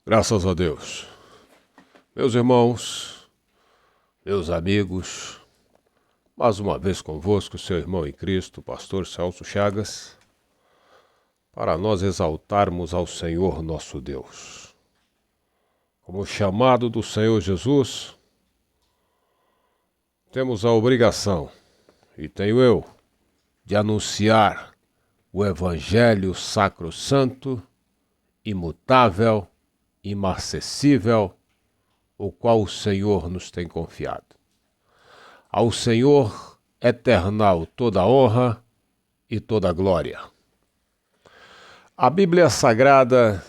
Graças a Deus. Meus irmãos, meus amigos, mais uma vez convosco, seu irmão em Cristo, pastor Celso Chagas, para nós exaltarmos ao Senhor nosso Deus. Como chamado do Senhor Jesus, temos a obrigação, e tenho eu, de anunciar o Evangelho sacrosanto, imutável, imarcessível, o qual o Senhor nos tem confiado. Ao Senhor eternal toda a honra e toda a glória. A Bíblia Sagrada,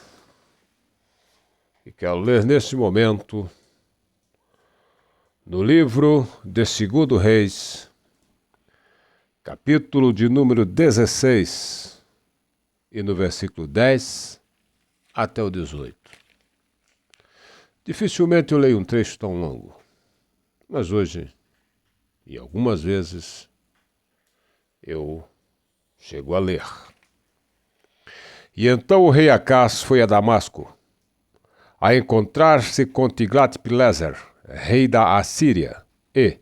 que quero ler neste momento, no livro de 2 Reis, capítulo de número 16, e no versículo 10 até o 18. Dificilmente eu leio um trecho tão longo, mas hoje, e algumas vezes, eu chego a ler. E então o rei Acaz foi a Damasco, a encontrar-se com Tiglat-Pileser, rei da Assíria, e,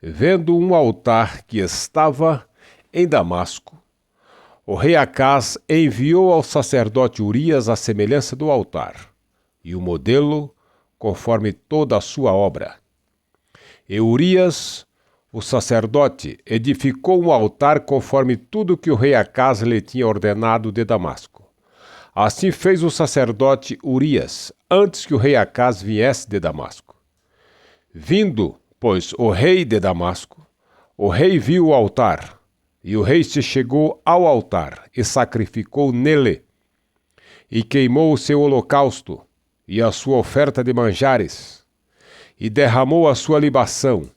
vendo um altar que estava em Damasco, o rei Acaz enviou ao sacerdote Urias a semelhança do altar, e o modelo conforme toda a sua obra. E Urias, o sacerdote, edificou um altar conforme tudo que o rei Acaz lhe tinha ordenado de Damasco. Assim fez o sacerdote Urias, antes que o rei Acaz viesse de Damasco. Vindo, pois, o rei de Damasco, o rei viu o altar, e o rei se chegou ao altar e sacrificou nele, e queimou o seu holocausto, e a sua oferta de manjares, e derramou a sua libação,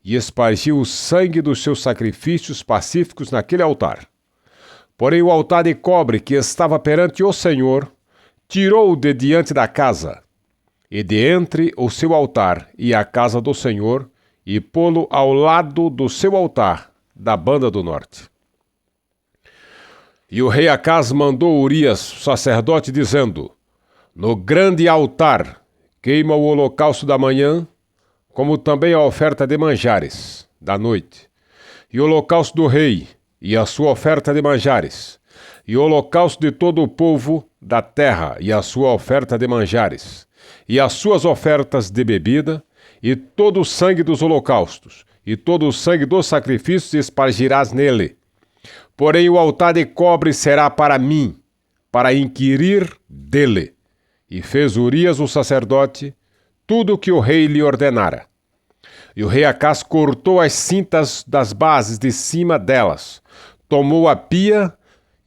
e espargiu o sangue dos seus sacrifícios pacíficos naquele altar. Porém o altar de cobre que estava perante o Senhor, tirou-o de diante da casa, e de entre o seu altar e a casa do Senhor, e pô-lo ao lado do seu altar, da banda do norte. E o rei Acaz mandou Urias, sacerdote, dizendo: no grande altar queima o holocausto da manhã, como também a oferta de manjares da noite, e o holocausto do rei, e a sua oferta de manjares, e o holocausto de todo o povo da terra, e a sua oferta de manjares, e as suas ofertas de bebida, e todo o sangue dos holocaustos, e todo o sangue dos sacrifícios espargirás nele. Porém o altar de cobre será para mim, para inquirir dele. E fez Urias o sacerdote tudo o que o rei lhe ordenara. E o rei Acaz cortou as cintas das bases de cima delas, tomou a pia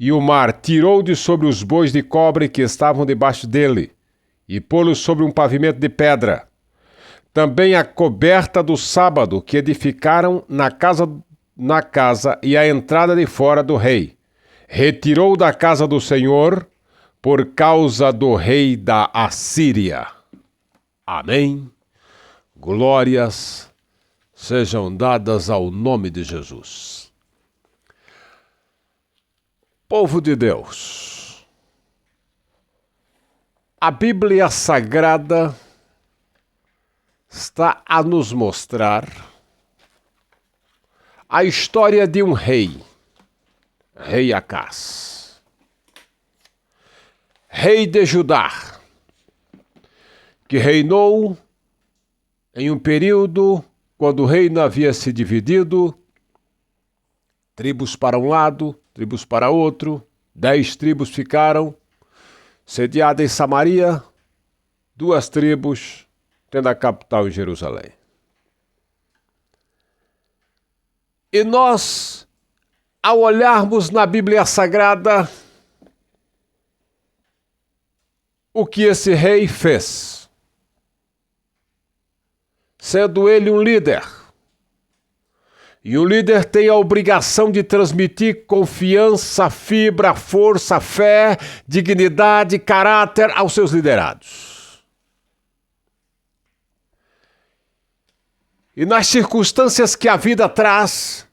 e o mar, tirou de sobre os bois de cobre que estavam debaixo dele, e pô-los sobre um pavimento de pedra. Também a coberta do sábado que edificaram na casa e a entrada de fora do rei, retirou da casa do Senhor, por causa do rei da Assíria. Amém. Glórias sejam dadas ao nome de Jesus. Povo de Deus, a Bíblia Sagrada está a nos mostrar a história de um rei, rei Acaz. Rei de Judá, que reinou em um período quando o reino havia se dividido, tribos para um lado, tribos para outro, 10 tribos ficaram, sediada em Samaria, 2 tribos, tendo a capital em Jerusalém. E nós, ao olharmos na Bíblia Sagrada, o que esse rei fez, sendo ele um líder, e o líder tem a obrigação de transmitir confiança, fibra, força, fé, dignidade, caráter aos seus liderados. E nas circunstâncias que a vida traz,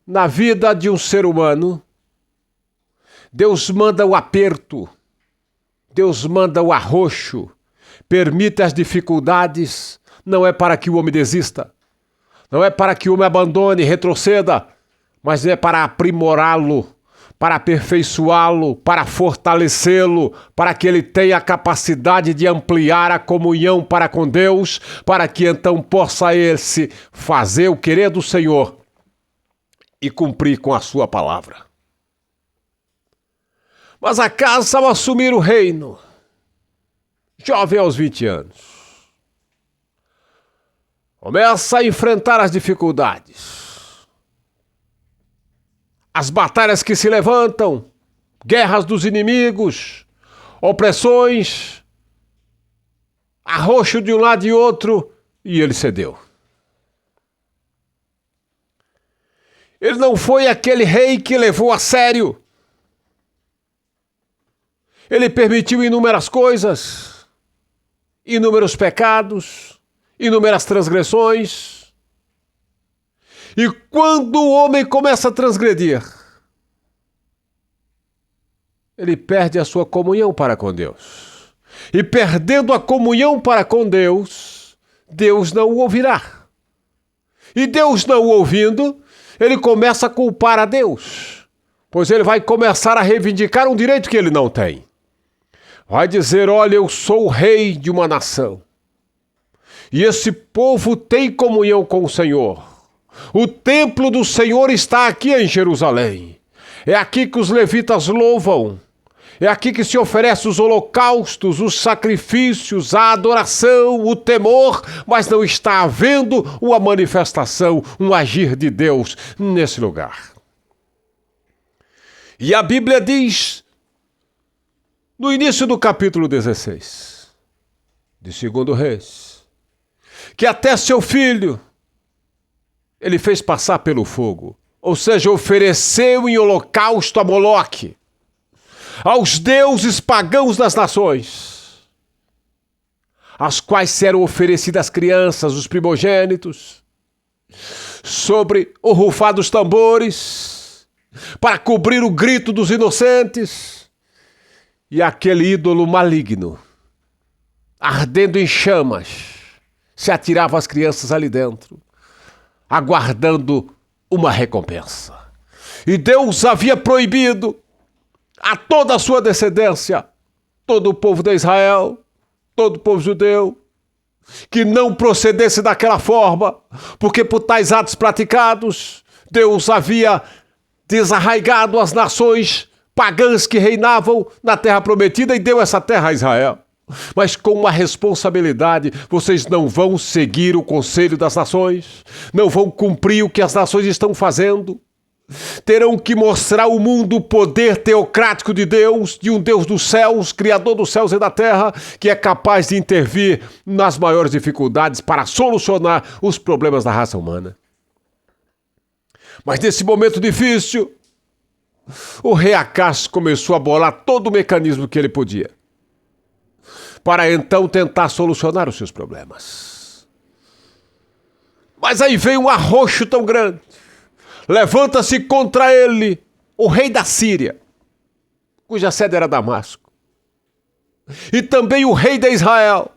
na vida de um ser humano, Deus manda o aperto, Deus manda o arroxo, permite as dificuldades, não é para que o homem desista, não é para que o homem abandone, retroceda, mas é para aprimorá-lo, para aperfeiçoá-lo, para fortalecê-lo, para que ele tenha a capacidade de ampliar a comunhão para com Deus, para que então possa esse fazer o querer do Senhor e cumprir com a sua palavra. Mas Acaz, ao assumir o reino, jovem aos 20 anos, começa a enfrentar as dificuldades, as batalhas que se levantam, guerras dos inimigos, opressões, arroxo de um lado e outro, e ele cedeu. Ele não foi aquele rei que levou a sério. Ele permitiu inúmeras coisas, inúmeros pecados, inúmeras transgressões. E quando o homem começa a transgredir, ele perde a sua comunhão para com Deus. E perdendo a comunhão para com Deus, Deus não o ouvirá. E Deus não o ouvindo, ele começa a culpar a Deus, pois ele vai começar a reivindicar um direito que ele não tem. Vai dizer, olha, eu sou o rei de uma nação. E esse povo tem comunhão com o Senhor. O templo do Senhor está aqui em Jerusalém. É aqui que os levitas louvam. É aqui que se oferecem os holocaustos, os sacrifícios, a adoração, o temor, mas não está havendo uma manifestação, um agir de Deus nesse lugar. E a Bíblia diz, no início do capítulo 16, de 2 Reis, que até seu filho ele fez passar pelo fogo, ou seja, ofereceu em holocausto a Moloque, aos deuses pagãos das nações, às quais serão oferecidas crianças, os primogênitos, sobre o rufar dos tambores, para cobrir o grito dos inocentes, e aquele ídolo maligno, ardendo em chamas, se atirava às crianças ali dentro, aguardando uma recompensa. E Deus havia proibido a toda a sua descendência, todo o povo de Israel, todo o povo judeu, que não procedesse daquela forma, porque por tais atos praticados, Deus havia desarraigado as nações pagãs que reinavam na terra prometida e deu essa terra a Israel. Mas com uma responsabilidade, vocês não vão seguir o conselho das nações, não vão cumprir o que as nações estão fazendo, terão que mostrar ao mundo o poder teocrático de Deus, de um Deus dos céus, Criador dos céus e da terra, que é capaz de intervir nas maiores dificuldades para solucionar os problemas da raça humana. Mas nesse momento difícil, o rei Acaz começou a bolar todo o mecanismo que ele podia, para então tentar solucionar os seus problemas. Mas aí veio um arroxo tão grande. Levanta-se contra ele o rei da Síria, cuja sede era Damasco, e também o rei de Israel.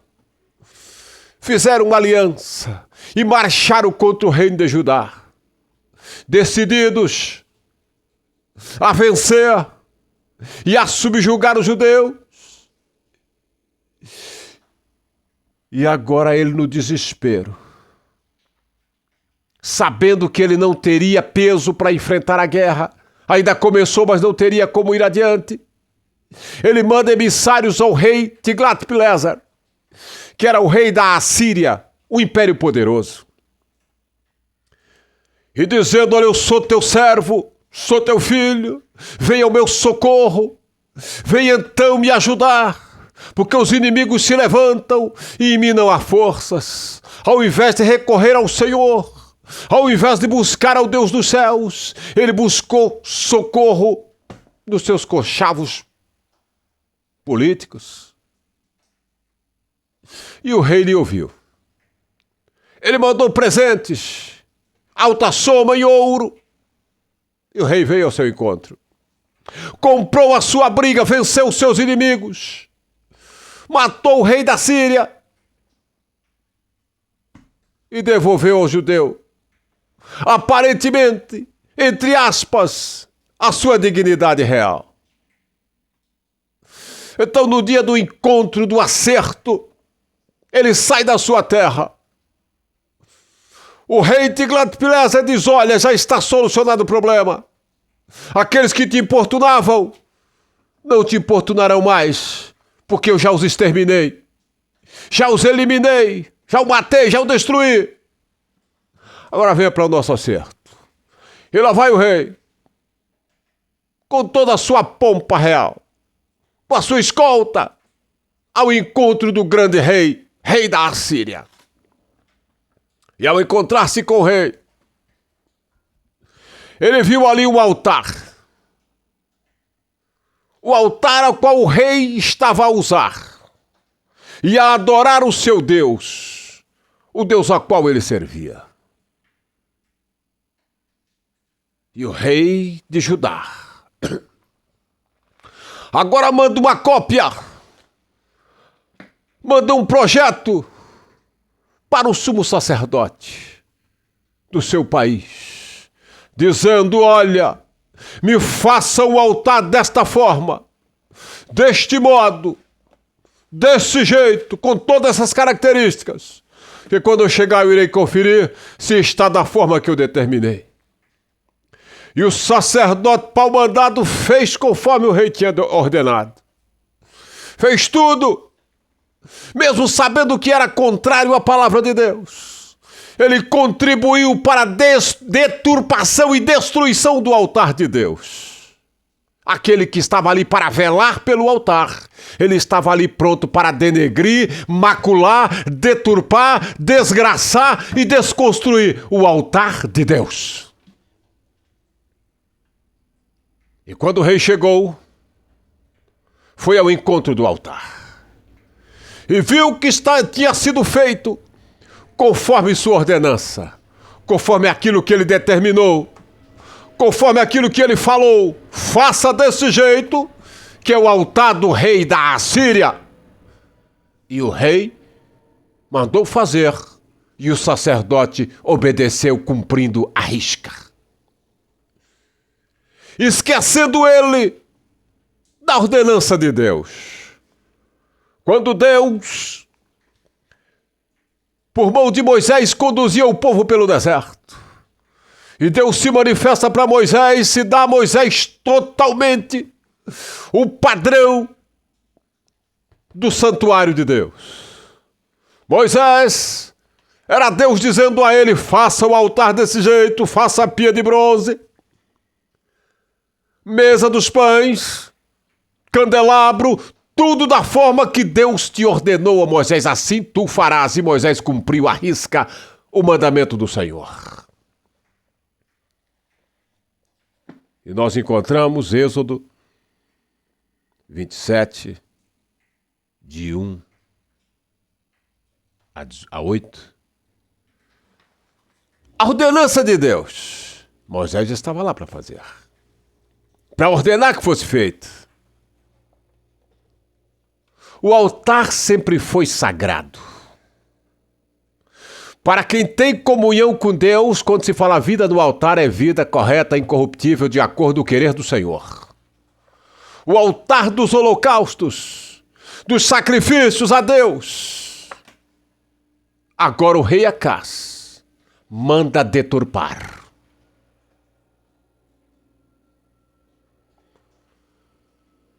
Fizeram uma aliança e marcharam contra o reino de Judá, decididos a vencer e a subjugar os judeus. E agora ele, no desespero, sabendo que ele não teria peso para enfrentar a guerra, ainda começou, mas não teria como ir adiante, ele manda emissários ao rei Tiglat-Pileser, que era o rei da Assíria, o império poderoso, e dizendo, olha, eu sou teu servo, sou teu filho, venha ao meu socorro, venha então me ajudar, porque os inimigos se levantam e em mim não há forças. Ao invés de recorrer ao Senhor, ao invés de buscar ao Deus dos céus, ele buscou socorro nos seus conchavos políticos. E o rei lhe ouviu. Ele mandou presentes, alta soma em ouro, e o rei veio ao seu encontro. Comprou a sua briga, venceu os seus inimigos. matou o rei da Síria e devolveu ao judeu, aparentemente, entre aspas, a sua dignidade real. Então, no dia do encontro, do acerto, ele sai da sua terra. O rei Tiglat-Pileser diz: olha, já está solucionado o problema. Aqueles que te importunavam não te importunarão mais, porque eu já os exterminei, já os eliminei, já o matei, já o destruí. Agora venha para o nosso acerto. E lá vai o rei, com toda a sua pompa real, com a sua escolta, ao encontro do grande rei, rei da Assíria. E ao encontrar-se com o rei, ele viu ali um altar. O altar ao qual o rei estava a usar e a adorar o seu Deus, o Deus ao qual ele servia. E o rei de Judá agora manda uma cópia, manda um projeto para o sumo sacerdote do seu país, dizendo: olha, me faça o altar desta forma, deste modo, desse jeito, com todas essas características, que quando eu chegar eu irei conferir se está da forma que eu determinei. E o sacerdote pau-mandado fez conforme o rei tinha ordenado. Fez tudo, mesmo sabendo que era contrário à palavra de Deus. Ele contribuiu para a deturpação e destruição do altar de Deus. Aquele que estava ali para velar pelo altar, ele estava ali pronto para denegrir, macular, deturpar, desgraçar e desconstruir o altar de Deus. E quando o rei chegou, foi ao encontro do altar e viu que tinha sido feito conforme sua ordenança, conforme aquilo que ele determinou, conforme aquilo que ele falou. Faça desse jeito, que é o altar do rei da Assíria. E o rei mandou fazer, e o sacerdote obedeceu, cumprindo a risca. Esquecendo ele da ordenança de Deus. Quando Deus, por mão de Moisés, conduzia o povo pelo deserto, e Deus se manifesta para Moisés, se dá a Moisés totalmente o padrão do santuário de Deus. Moisés era Deus dizendo a ele: faça o altar desse jeito, faça a pia de bronze, mesa dos pães, candelabro, tudo da forma que Deus te ordenou a Moisés. Assim tu farás. E Moisés cumpriu à risca o mandamento do Senhor. E nós encontramos Êxodo 27, de 1 a 8. A ordenança de Deus. Moisés estava lá para fazer, para ordenar que fosse feito. O altar sempre foi sagrado. Para quem tem comunhão com Deus, quando se fala vida no altar, é vida correta, incorruptível, de acordo com o querer do Senhor. O altar dos holocaustos, dos sacrifícios a Deus. Agora o rei Acaz manda deturpar.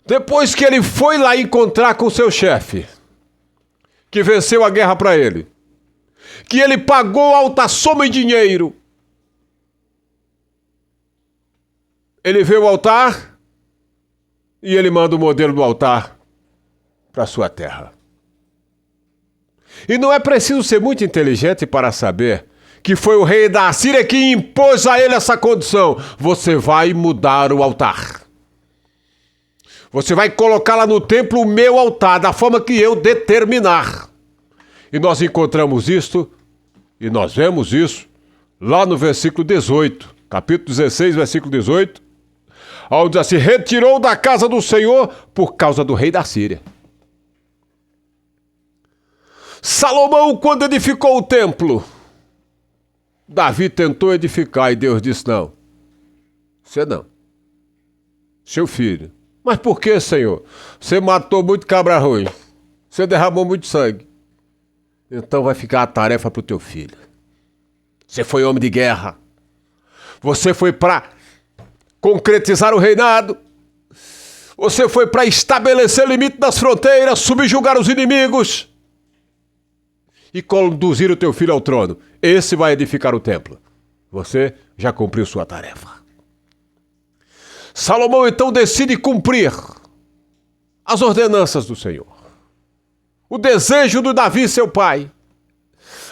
Depois que ele foi lá encontrar com seu chefe, que venceu a guerra para ele, que ele pagou alta soma em dinheiro, ele vê o altar e ele manda o modelo do altar para sua terra. E não é preciso ser muito inteligente para saber que foi o rei da Assíria que impôs a ele essa condição: você vai mudar o altar. Você vai colocar lá no templo o meu altar, da forma que eu determinar. E nós encontramos isto, e nós vemos isso, lá no versículo 18, capítulo 16, versículo 18, onde se retirou da casa do Senhor por causa do rei da Síria. Salomão, quando edificou o templo, Davi tentou edificar e Deus disse: não, você não, seu filho. Mas por que, Senhor? Você matou muito cabra ruim, você derramou muito sangue. Então vai ficar a tarefa para o teu filho. Você foi homem de guerra, você foi para concretizar o reinado, você foi para estabelecer o limite das fronteiras, subjugar os inimigos e conduzir o teu filho ao trono. Esse vai edificar o templo. Você já cumpriu sua tarefa. Salomão então decide cumprir as ordenanças do Senhor. O desejo do Davi, seu pai,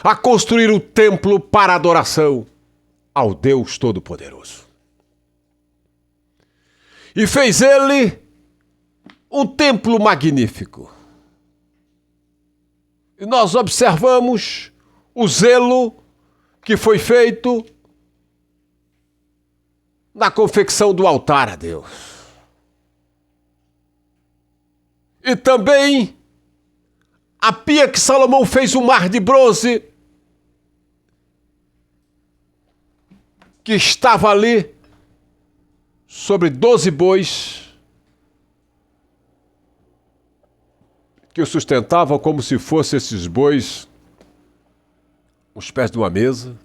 a construir o templo para adoração ao Deus Todo-Poderoso. E fez ele um templo magnífico. E nós observamos o zelo que foi feito na confecção do altar a Deus. E também a pia que Salomão fez, um mar de bronze, que estava ali sobre 12 bois, que o sustentavam como se fossem esses bois os pés de uma mesa.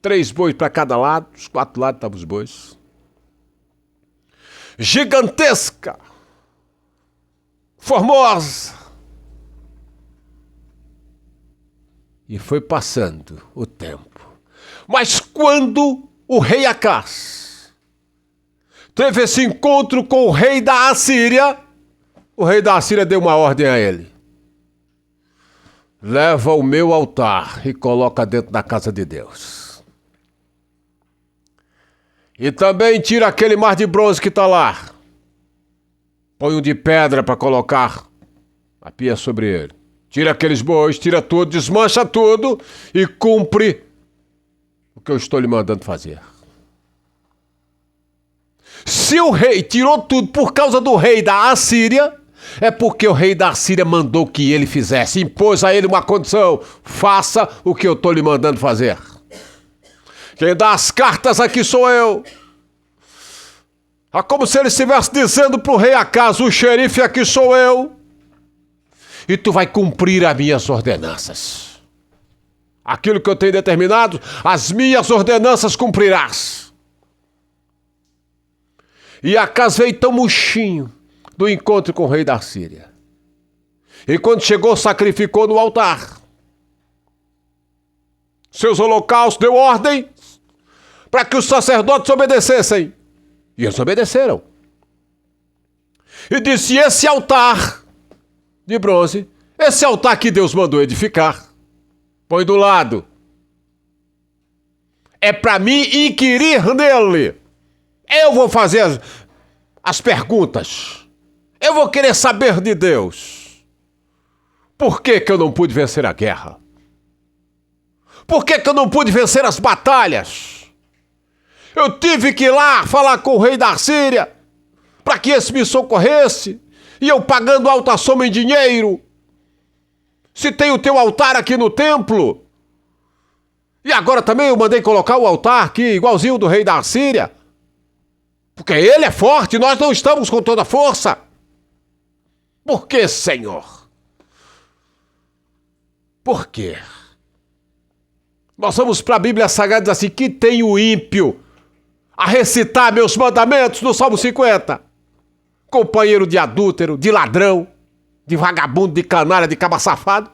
3 bois para cada lado, os 4 lados estavam os bois. Gigantesca, formosa. E foi passando o tempo. Mas quando o rei Acaz teve esse encontro com o rei da Assíria, o rei da Assíria deu uma ordem a ele: leva o meu altar e coloca dentro da casa de Deus. E também tira aquele mar de bronze que está lá. Põe um de pedra para colocar a pia sobre ele. Tira aqueles bois, tira tudo, desmancha tudo e cumpre o que eu estou lhe mandando fazer. Se o rei tirou tudo por causa do rei da Assíria, é porque o rei da Assíria mandou que ele fizesse, impôs a ele uma condição: faça o que eu estou lhe mandando fazer. Quem dá as cartas aqui sou eu. É como se ele estivesse dizendo para o rei Acaz: o xerife aqui sou eu. E tu vai cumprir as minhas ordenanças. Aquilo que eu tenho determinado, as minhas ordenanças cumprirás. E Acaz veio tão murchinho do encontro com o rei da Síria. E quando chegou, sacrificou no altar seus holocaustos, deu ordem para que os sacerdotes obedecessem. E eles obedeceram. E disse: esse altar de bronze, esse altar que Deus mandou edificar, põe do lado. É para mim inquirir nele. Eu vou fazer as perguntas. Eu vou querer saber de Deus. Por que que eu não pude vencer a guerra? Por que que eu não pude vencer as batalhas? Eu tive que ir lá falar com o rei da Síria para que esse me socorresse, e eu pagando alta soma em dinheiro. Se tem o teu altar aqui no templo, e agora também eu mandei colocar o altar aqui, igualzinho do rei da Síria, porque ele é forte, nós não estamos com toda a força. Por que, Senhor? Por quê? Nós vamos para a Bíblia Sagrada e diz assim: que tem o ímpio a recitar meus mandamentos no Salmo 50. Companheiro de adúltero, de ladrão, de vagabundo, de canalha, de caba safado.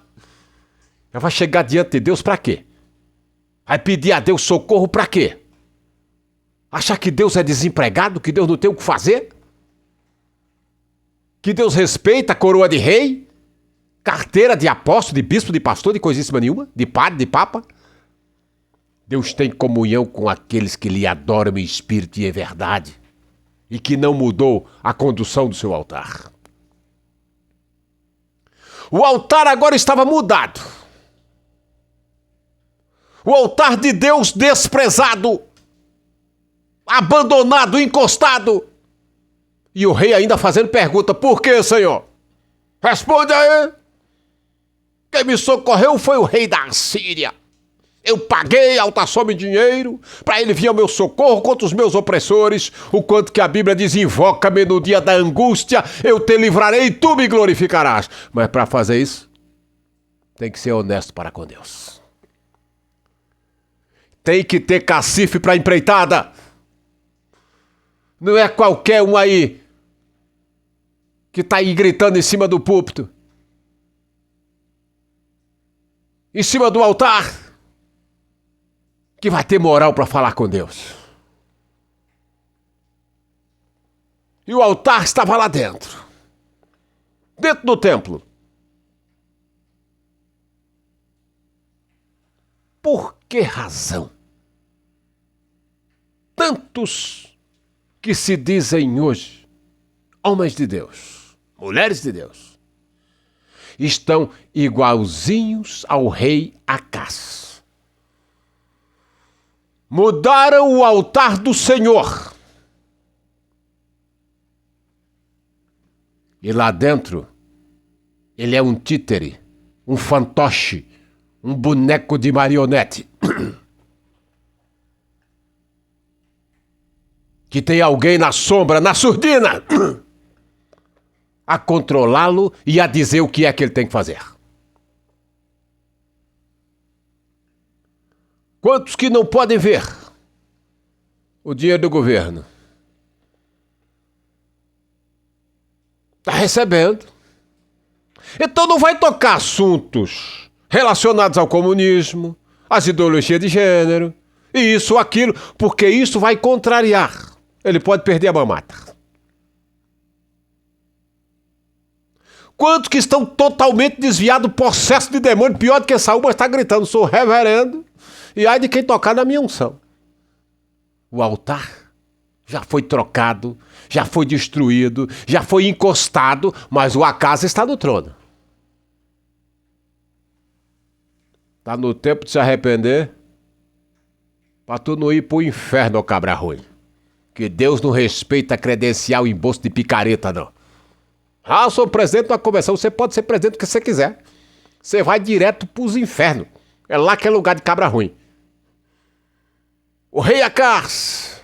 Ela vai chegar diante de Deus para quê? Vai pedir a Deus socorro para quê? Achar que Deus é desempregado, que Deus não tem o que fazer? Que Deus respeita a coroa de rei, carteira de apóstolo, de bispo, de pastor, de coisíssima nenhuma, de padre, de papa? Deus tem comunhão com aqueles que lhe adoram em espírito e em verdade, e que não mudou a condução do seu altar. O altar agora estava mudado. O altar de Deus desprezado, abandonado, encostado. E o rei ainda fazendo pergunta: por que, Senhor? Responde aí. Quem me socorreu foi o rei da Assíria. Eu paguei alta soma em dinheiro para ele vir ao meu socorro contra os meus opressores. O quanto que a Bíblia diz: invoca-me no dia da angústia, eu te livrarei e tu me glorificarás. Mas para fazer isso, tem que ser honesto para com Deus. Tem que ter cacife para empreitada. Não é qualquer um aí que está aí gritando em cima do púlpito, em cima do altar, que vai ter moral para falar com Deus. E o altar estava lá dentro do templo. Por que razão tantos que se dizem hoje homens de Deus, mulheres de Deus, estão igualzinhos ao rei Acás? Mudaram o altar do Senhor. E lá dentro, ele é um títere, um fantoche, um boneco de marionete. Que tem alguém na sombra, na surdina, a controlá-lo e a dizer o que é que ele tem que fazer. Quantos que não podem ver o dinheiro do governo? Está recebendo. Então não vai tocar assuntos relacionados ao comunismo, às ideologias de gênero, e isso ou aquilo, porque isso vai contrariar. Ele pode perder a mamata. Quantos que estão totalmente desviados do processo de demônio, pior do que Saul, mas está gritando: sou reverendo, e ai de quem tocar na minha unção. O altar já foi trocado, já foi destruído, já foi encostado, mas o Acás está no trono. Está no tempo de se arrepender, para tu não ir para o inferno, ô cabra ruim. Que Deus não respeita credencial em bolso de picareta, não. Ah, eu sou presidente de uma convenção. Você pode ser presidente do que você quiser. Você vai direto para os infernos. É lá que é lugar de cabra ruim. O rei Acás,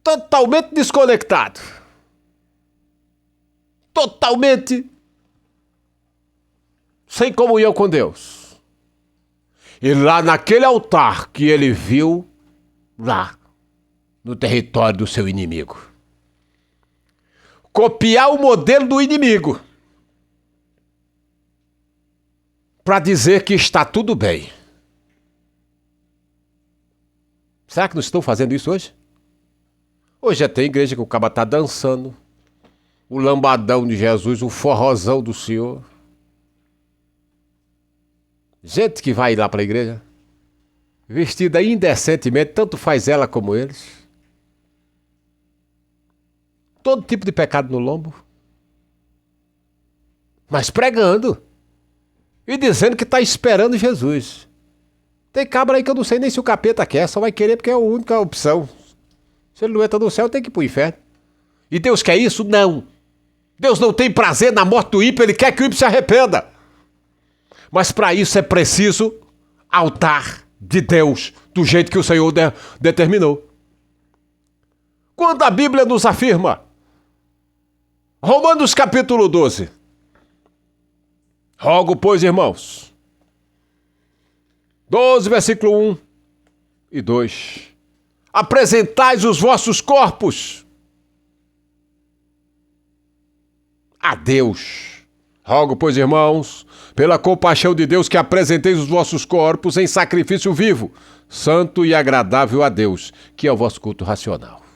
totalmente desconectado. Totalmente sem comunhão com Deus. E lá naquele altar que ele viu, lá no território do seu inimigo, copiar o modelo do inimigo para dizer que está tudo bem. Será que não estão fazendo isso hoje? Hoje já tem igreja que o cara está dançando o lambadão de Jesus, o forrozão do Senhor. Gente que vai lá para a igreja vestida indecentemente, tanto faz ela como eles. Todo tipo de pecado no lombo. Mas pregando. E dizendo que está esperando Jesus. Tem cabra aí que eu não sei nem se o capeta quer, só vai querer porque é a única opção. Se ele não entra no céu, tem que ir para o inferno. E Deus quer isso? Não. Deus não tem prazer na morte do ímpio, ele quer que o ímpio se arrependa. Mas para isso é preciso altar de Deus, do jeito que o Senhor determinou. Quando a Bíblia nos afirma, Romanos capítulo 12, rogo, pois, irmãos, 12, versículo 1 e 2, apresentais os vossos corpos a Deus. Rogo, pois, irmãos, pela compaixão de Deus, que apresenteis os vossos corpos em sacrifício vivo, santo e agradável a Deus, que é o vosso culto racional.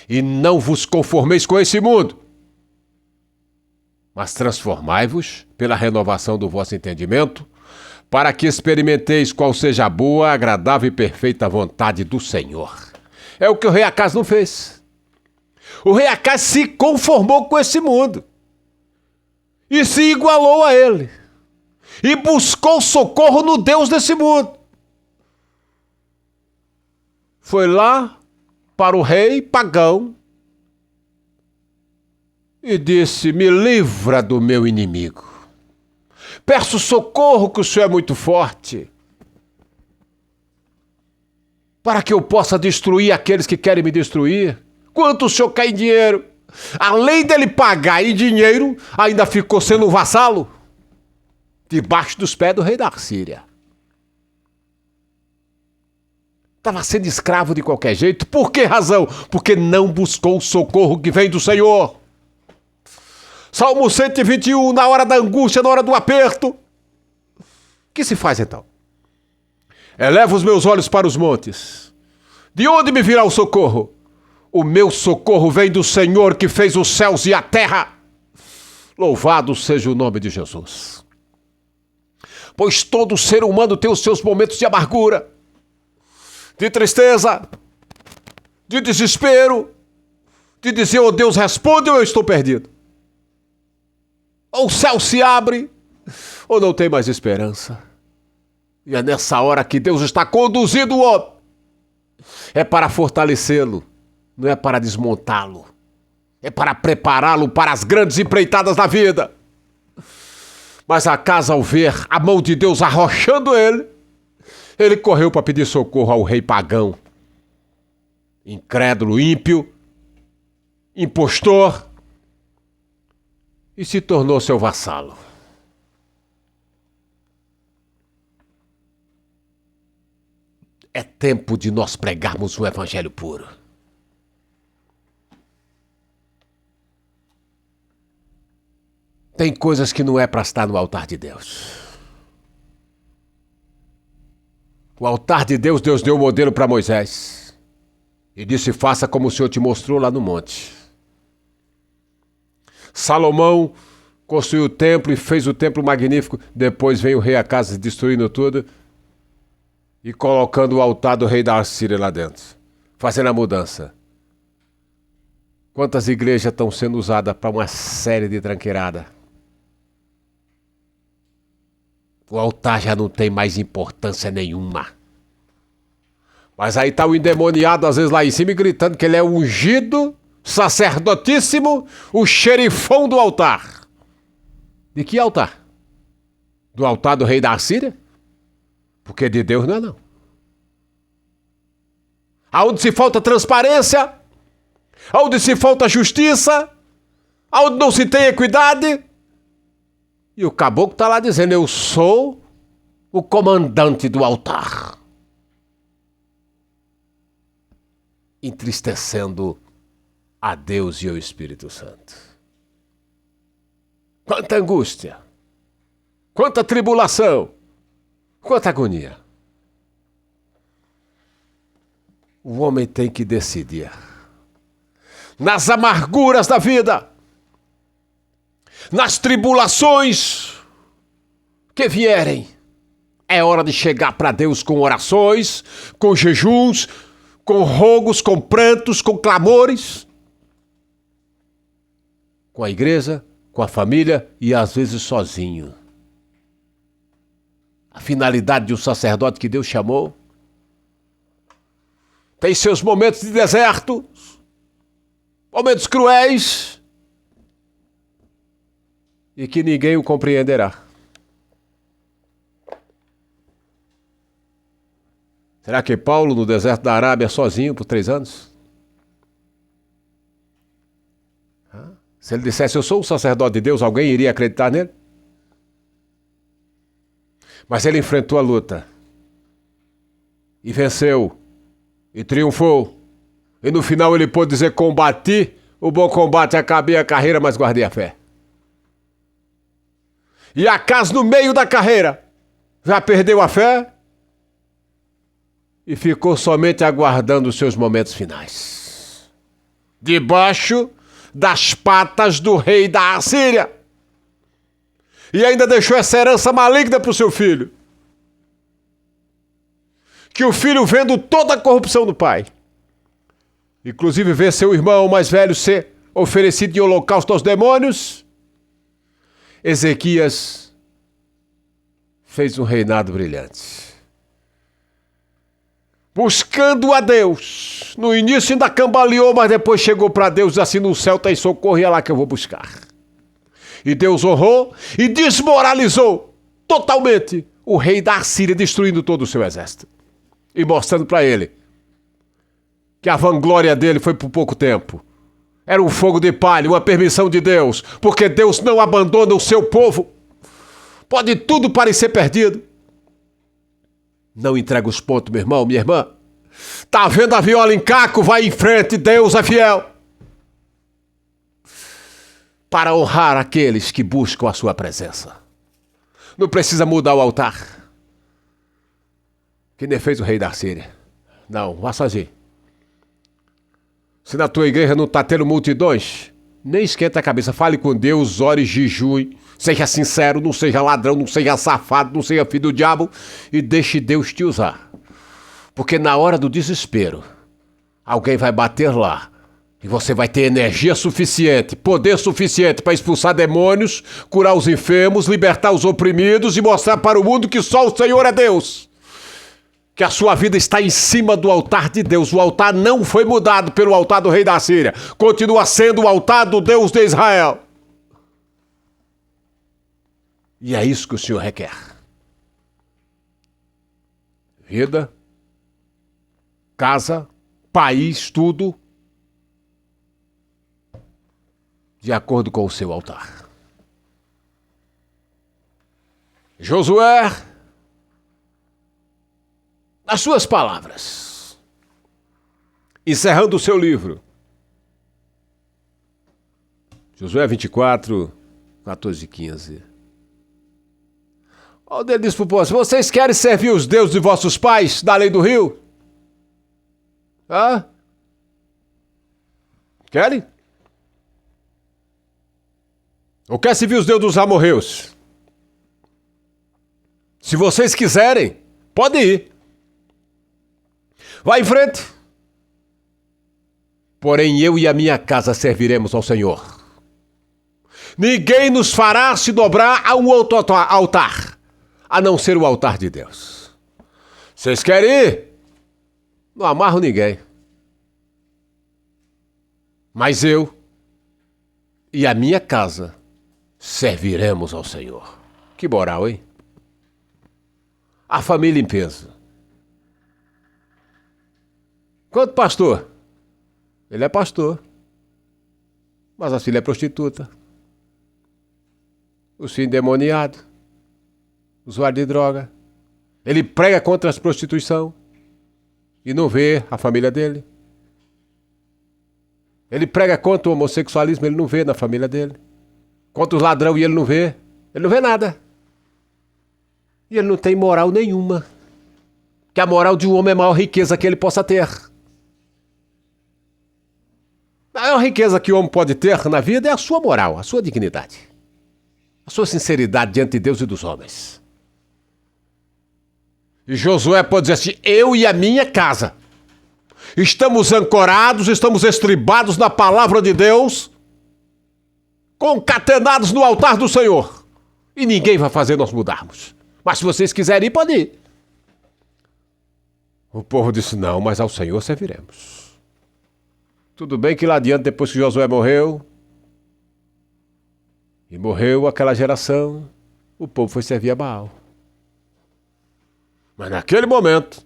E não vos conformeis com esse mundo, mas transformai-vos pela renovação do vosso entendimento, para que experimenteis qual seja a boa, agradável e perfeita vontade do Senhor. É o que o rei Acás não fez. O rei Acás se conformou com esse mundo e se igualou a ele e buscou socorro no Deus desse mundo. Foi lá para o rei pagão e disse: me livra do meu inimigo. Peço socorro, que o Senhor é muito forte, para que eu possa destruir aqueles que querem me destruir. Quanto o Senhor quer em dinheiro? Além dele pagar em dinheiro, ainda ficou sendo um vassalo debaixo dos pés do rei da Síria. Estava sendo escravo de qualquer jeito. Por que razão? Porque não buscou o socorro que vem do Senhor. Salmo 121, na hora da angústia, na hora do aperto. O que se faz então? Eleva os meus olhos para os montes. De onde me virá o socorro? O meu socorro vem do Senhor que fez os céus e a terra. Louvado seja o nome de Jesus. Pois todo ser humano tem os seus momentos de amargura, de tristeza, de desespero, de dizer, oh Deus, responde ou eu estou perdido. Ou o céu se abre, ou não tem mais esperança. E é nessa hora que Deus está conduzindo o homem. É para fortalecê-lo, não é para desmontá-lo. É para prepará-lo para as grandes empreitadas da vida. Mas acaso ao ver a mão de Deus arrochando ele correu para pedir socorro ao rei pagão, incrédulo, ímpio, impostor, e se tornou seu vassalo. É tempo de nós pregarmos o evangelho puro. Tem coisas que não é para estar no altar de Deus. O altar de Deus, Deus deu o modelo para Moisés e disse, faça como o Senhor te mostrou lá no monte. Salomão construiu o templo e fez o templo magnífico. Depois veio o rei Acasias destruindo tudo e colocando o altar do rei da Assíria lá dentro, fazendo a mudança. Quantas igrejas estão sendo usadas para uma série de tranqueirada? O altar já não tem mais importância nenhuma. Mas aí está o endemoniado, às vezes lá em cima, gritando que ele é ungido, sacerdotíssimo, o xerifão do altar. De que altar? Do altar do rei da Assíria? Porque de Deus não é não. Aonde se falta transparência, aonde se falta justiça, aonde não se tem equidade. E o caboclo está lá dizendo, eu sou o comandante do altar. Entristecendo a Deus e ao Espírito Santo. Quanta angústia, quanta tribulação, quanta agonia. O homem tem que decidir. Nas amarguras da vida, nas tribulações que vierem, é hora de chegar para Deus com orações, com jejuns, com rogos, com prantos, com clamores, com a igreja, com a família e às vezes sozinho. A finalidade de um sacerdote que Deus chamou tem seus momentos de deserto, momentos cruéis, e que ninguém o compreenderá. Será que Paulo, no deserto da Arábia, sozinho por 3 anos? Se ele dissesse, eu sou um sacerdote de Deus, alguém iria acreditar nele? Mas ele enfrentou a luta. E venceu. E triunfou. E no final ele pôde dizer, combati o bom combate, acabei a carreira, mas guardei a fé. E acaso no meio da carreira já perdeu a fé e ficou somente aguardando os seus momentos finais, debaixo das patas do rei da Assíria. E ainda deixou essa herança maligna para o seu filho. Que o filho, vendo toda a corrupção do pai, inclusive ver seu irmão mais velho ser oferecido em holocausto aos demônios, Ezequias fez um reinado brilhante. Buscando a Deus. No início ainda cambaleou, mas depois chegou para Deus assim, no céu tem socorro e é lá que eu vou buscar. E Deus honrou e desmoralizou totalmente o rei da Assíria, destruindo todo o seu exército. E mostrando para ele que a vanglória dele foi por pouco tempo. Era um fogo de palha, uma permissão de Deus, porque Deus não abandona o seu povo. Pode tudo parecer perdido. Não entrega os pontos, meu irmão, minha irmã. Tá vendo a viola em caco? Vai em frente, Deus é fiel. Para honrar aqueles que buscam a sua presença. Não precisa mudar o altar. Que nem fez o rei da Síria. Não, vá sozinho. Se na tua igreja não está tendo multidões, nem esquenta a cabeça. Fale com Deus, ore, jejue. Seja sincero, não seja ladrão, não seja safado, não seja filho do diabo. E deixe Deus te usar. Porque na hora do desespero, alguém vai bater lá. E você vai ter energia suficiente, poder suficiente para expulsar demônios, curar os enfermos, libertar os oprimidos e mostrar para o mundo que só o Senhor é Deus. Que a sua vida está em cima do altar de Deus. O altar não foi mudado pelo altar do rei da Síria. Continua sendo o altar do Deus de Israel. E é isso que o Senhor requer. Vida, casa, país, tudo de acordo com o seu altar. Josué, nas suas palavras, encerrando o seu livro, Josué 24, 14 e 15. Onde ele diz para o povo: vocês querem servir os deuses de vossos pais da lei do rio? Hã? Querem? Ou quer servir os deuses dos amorreus? Se vocês quiserem, pode ir. Vai em frente. Porém, eu e a minha casa serviremos ao Senhor. Ninguém nos fará se dobrar a um outro altar, a não ser o altar de Deus. Vocês querem ir? Não amarro ninguém. Mas eu e a minha casa serviremos ao Senhor. Que moral, hein? A família em peso. Quanto pastor? Ele é pastor. Mas a filha é prostituta. O filho endemoniado. Usuário de droga. Ele prega contra a prostituição. E não vê a família dele. Ele prega contra o homossexualismo, ele não vê na família dele. Contra os ladrões, e ele não vê. Ele não vê nada. E ele não tem moral nenhuma. Que a moral de um homem é a maior riqueza que ele possa ter. A maior riqueza que o homem pode ter na vida é a sua moral, a sua dignidade. A sua sinceridade diante de Deus e dos homens. E Josué pode dizer assim: eu e a minha casa estamos ancorados, estamos estribados na palavra de Deus, concatenados no altar do Senhor. E ninguém vai fazer nós mudarmos. Mas se vocês quiserem ir, pode ir. O povo disse: não, mas ao Senhor serviremos. Tudo bem que lá adiante, depois que Josué morreu, e morreu aquela geração, o povo foi servir a Baal. Mas naquele momento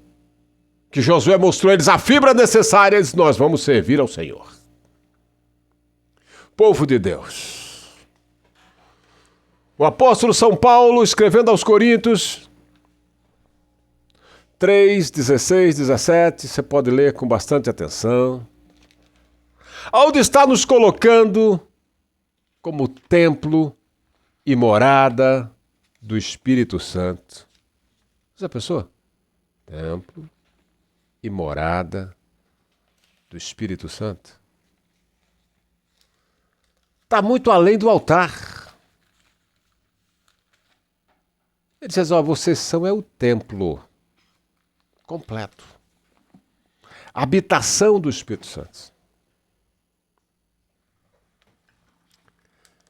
que Josué mostrou a eles a fibra necessária, eles: nós vamos servir ao Senhor. Povo de Deus. O apóstolo São Paulo, escrevendo aos Coríntios 3, 16, 17, você pode ler com bastante atenção, onde está nos colocando como templo e morada do Espírito Santo. Já pensou? Templo e morada do Espírito Santo. Está muito além do altar. Ele diz: ó, vocês são o templo completo. A habitação do Espírito Santo.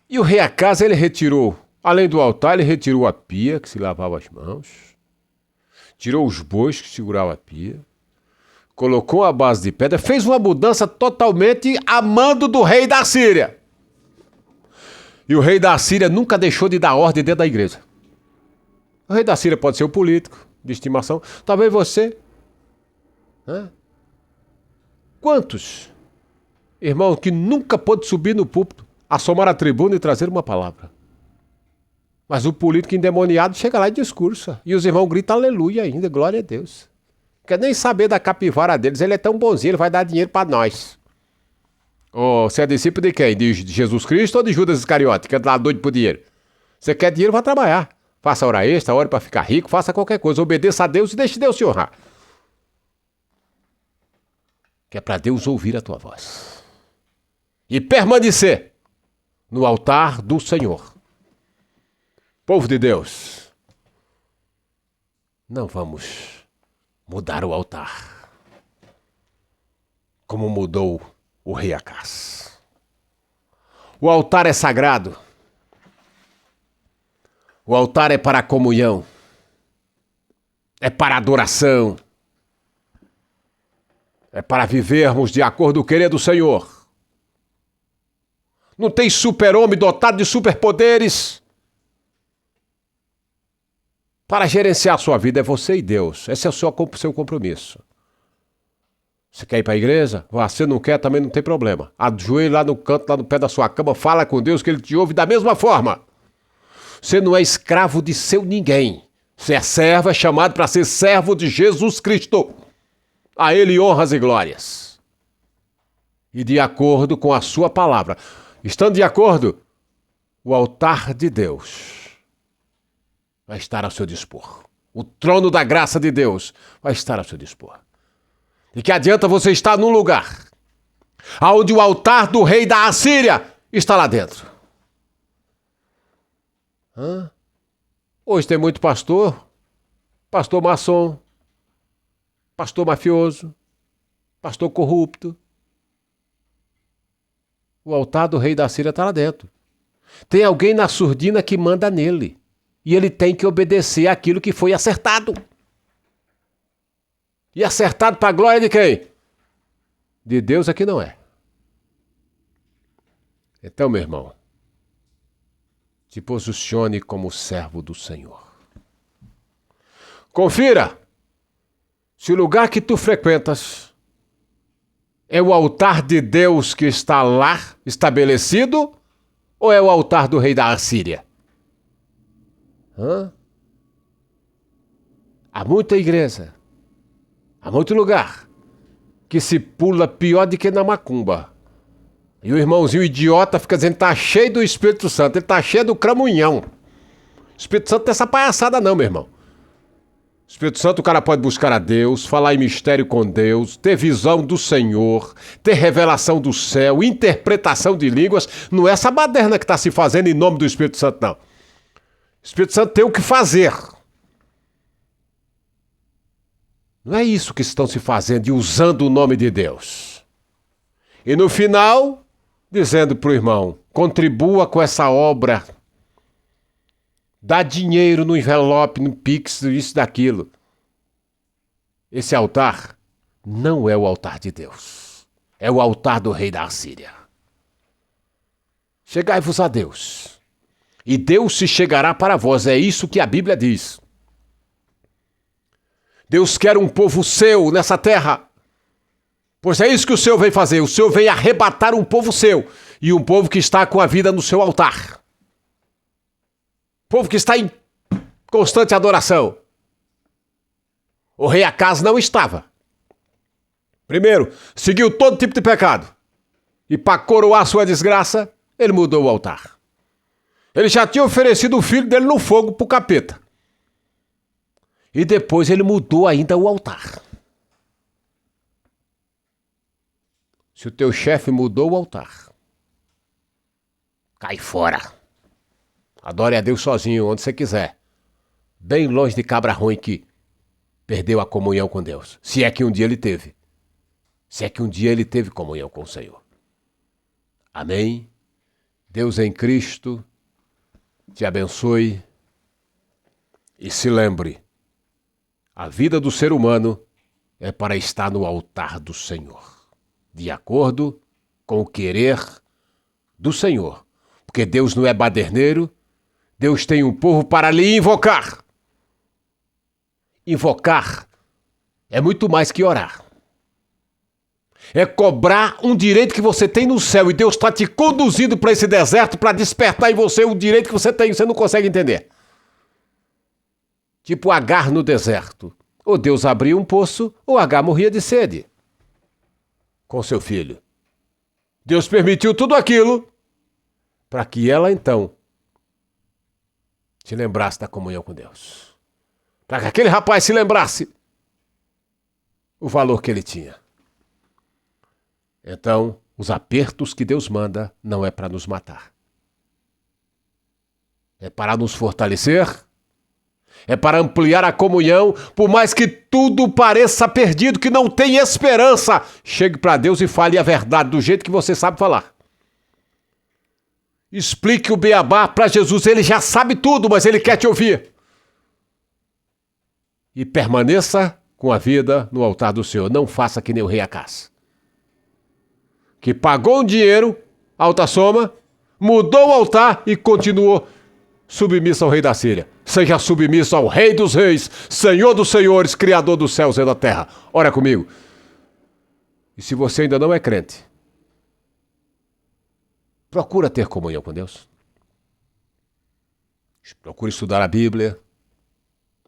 E o rei Acaz, ele retirou, além do altar, ele retirou a pia que se lavava as mãos, tirou os bois que seguravam a pia, colocou a base de pedra, fez uma mudança totalmente a mando do rei da Síria. E o rei da Síria nunca deixou de dar ordem dentro da igreja. O rei da Síria pode ser o político de estimação. Talvez você. Né? Quantos irmãos que nunca pôde subir no púlpito, assomar a tribuna e trazer uma palavra? Mas o político endemoniado chega lá e discursa. E os irmãos gritam aleluia ainda, glória a Deus. Quer nem saber da capivara deles, ele é tão bonzinho, ele vai dar dinheiro para nós. Você é discípulo de quem? De Jesus Cristo ou de Judas Iscariote, que é lá doido por dinheiro? Você quer dinheiro, vai trabalhar. Faça hora extra, hora para ficar rico, faça qualquer coisa. Obedeça a Deus e deixe Deus te honrar. Que é para Deus ouvir a tua voz. E permanecer no altar do Senhor. Povo de Deus, não vamos mudar o altar como mudou o rei Acás. O altar é sagrado. O altar é para a comunhão. É para a adoração. É para vivermos de acordo com o querer do Senhor. Não tem super-homem dotado de superpoderes para gerenciar a sua vida. É você e Deus. Esse é o seu compromisso. Você quer ir para a igreja? Você não quer, também não tem problema. Ajoelhe lá no canto, lá no pé da sua cama, fala com Deus que Ele te ouve da mesma forma. Você não é escravo de seu ninguém. Você é servo, é chamado para ser servo de Jesus Cristo. A Ele honras e glórias. E de acordo com a sua palavra. Estando de acordo, o altar de Deus vai estar ao seu dispor. O trono da graça de Deus vai estar ao seu dispor. E que adianta você estar num lugar onde o altar do rei da Assíria está lá dentro? Hoje tem muito pastor maçom, pastor mafioso, pastor corrupto. O altar do rei da Síria está lá dentro. Tem alguém na surdina que manda nele. E ele tem que obedecer àquilo que foi acertado. E acertado para a glória de quem? De Deus aqui não é. Então, meu irmão, se posicione como servo do Senhor. Confira se o lugar que tu frequentas é o altar de Deus que está lá estabelecido ou é o altar do rei da Assíria? Há muita igreja, há muito lugar que se pula pior do que na macumba. E o irmãozinho idiota fica dizendo que está cheio do Espírito Santo, ele está cheio do cramunhão. O Espírito Santo não tem essa palhaçada não, meu irmão. Espírito Santo, o cara pode buscar a Deus, falar em mistério com Deus, ter visão do Senhor, ter revelação do céu, interpretação de línguas. Não é essa baderna que está se fazendo em nome do Espírito Santo, não. O Espírito Santo tem o que fazer. Não é isso que estão se fazendo e usando o nome de Deus. E no final, dizendo para o irmão, contribua com essa obra. Dá dinheiro no envelope, no Pix, isso, daquilo. Esse altar não é o altar de Deus. É o altar do rei da Assíria. Chegai-vos a Deus. E Deus se chegará para vós. É isso que a Bíblia diz. Deus quer um povo seu nessa terra. Pois é isso que o Senhor vem fazer. O Senhor vem arrebatar um povo seu. E um povo que está com a vida no seu altar. Povo que está em constante adoração. O rei Acás não estava. Primeiro, seguiu todo tipo de pecado. E para coroar sua desgraça, ele mudou o altar. Ele já tinha oferecido o filho dele no fogo para o capeta. E depois ele mudou ainda o altar. Se o teu chefe mudou o altar, cai fora. Adore a Deus sozinho, onde você quiser. Bem longe de cabra ruim que perdeu a comunhão com Deus. Se é que um dia ele teve. Se é que um dia ele teve comunhão com o Senhor. Amém? Deus em Cristo te abençoe. E se lembre, a vida do ser humano é para estar no altar do Senhor. De acordo com o querer do Senhor. Porque Deus não é baderneiro. Deus tem um povo para lhe invocar. Invocar é muito mais que orar. É cobrar um direito que você tem no céu e Deus está te conduzindo para esse deserto para despertar em você o direito que você tem e você não consegue entender. Tipo Agar no deserto. Ou Deus abria um poço ou Agar morria de sede com seu filho. Deus permitiu tudo aquilo para que ela então se lembrasse da comunhão com Deus. Para que aquele rapaz se lembrasse o valor que ele tinha. Então, os apertos que Deus manda não é para nos matar. É para nos fortalecer, é para ampliar a comunhão, por mais que tudo pareça perdido, que não tem esperança. Chegue para Deus e fale a verdade do jeito que você sabe falar. Explique o beabá para Jesus, ele já sabe tudo, mas ele quer te ouvir. E permaneça com a vida no altar do Senhor. Não faça que nem o rei Acás, que pagou um dinheiro, alta soma, mudou o altar e continuou submisso ao rei da Síria. Seja submisso ao rei dos reis, senhor dos senhores, criador dos céus e da terra. Ora comigo. E se você ainda não é crente, procura ter comunhão com Deus. Procura estudar a Bíblia.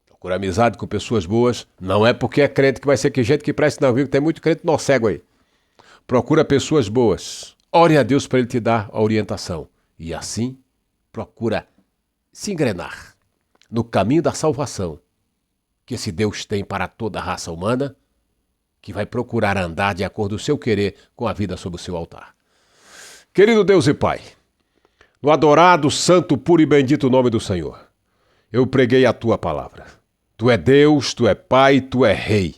Procura amizade com pessoas boas. Não é porque é crente que vai ser que gente que presta, não, viu? Tem muito crente nó cego aí. Procura pessoas boas. Ore a Deus para Ele te dar a orientação. E assim, procura se engrenar no caminho da salvação que esse Deus tem para toda a raça humana, que vai procurar andar de acordo com o seu querer com a vida sob o seu altar. Querido Deus e Pai, no adorado, santo, puro e bendito nome do Senhor, eu preguei a Tua palavra. Tu é Deus, Tu é Pai, Tu é Rei.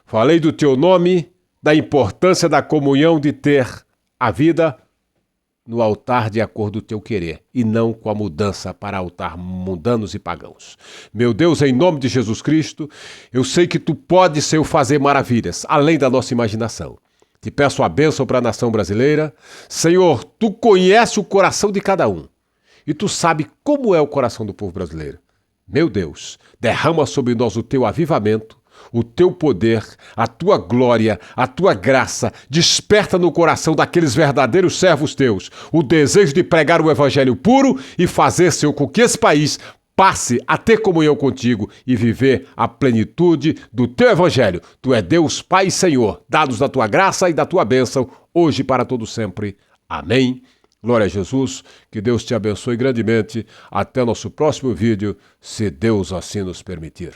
Falei do Teu nome, da importância da comunhão de ter a vida no altar de acordo com o Teu querer e não com a mudança para altar mundanos e pagãos. Meu Deus, em nome de Jesus Cristo, eu sei que Tu podes, Senhor, fazer maravilhas, além da nossa imaginação. Te peço a bênção para a nação brasileira. Senhor, Tu conhece o coração de cada um e Tu sabe como é o coração do povo brasileiro. Meu Deus, derrama sobre nós o Teu avivamento, o Teu poder, a Tua glória, a Tua graça. Desperta no coração daqueles verdadeiros servos Teus o desejo de pregar o evangelho puro e fazer, Senhor, com que esse país passe a ter comunhão contigo e viver a plenitude do Teu evangelho. Tu é Deus, Pai e Senhor, dados da Tua graça e da Tua bênção, hoje e para todo sempre. Amém. Glória a Jesus, que Deus te abençoe grandemente. Até nosso próximo vídeo, se Deus assim nos permitir.